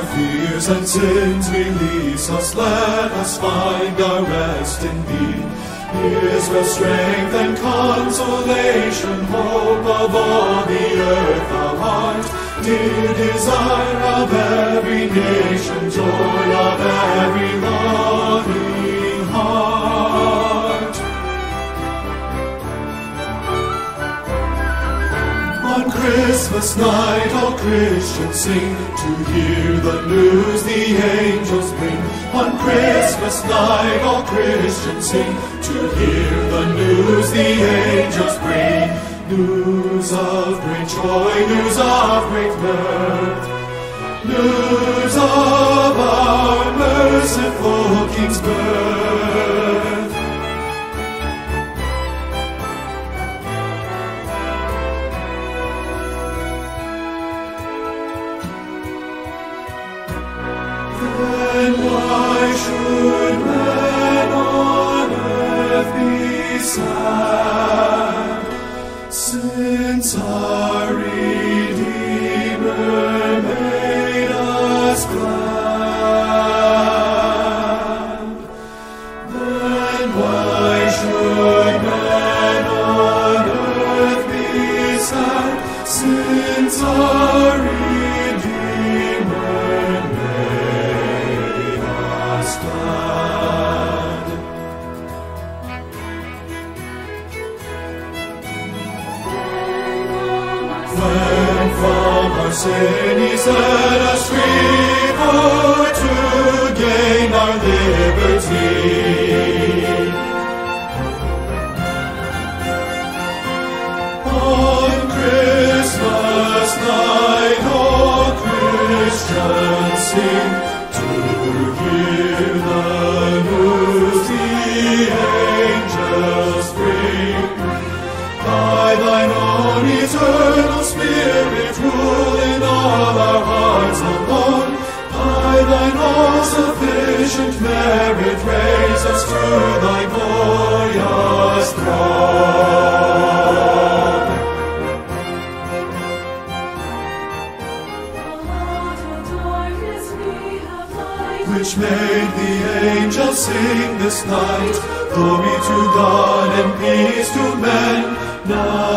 our fears and sins release us, let us find our rest in Thee. Israel's strength and consolation, hope of all the earth thou art, dear desire of every nation, joy of every longing heart. On Christmas night all Christians sing, to hear the news the angels bring. On Christmas night all Christians sing, to hear the news the angels bring. News of great joy, news of great mirth, news of our merciful King's birth. Then why should men on earth be sad, since our Redeemer made us glad? Then why should men on earth be sad, since our Redeemer made us glad? When from our sin He set us free, for to gain our liberty. On Christmas night all Christians sing, to hear the news the angels bring. By Thine own eternal Spirit, rule in all our hearts alone. By Thine all-sufficient merit, raise us to Thy glorious throne. Which made the angels sing this night, glory to God and peace to men. Now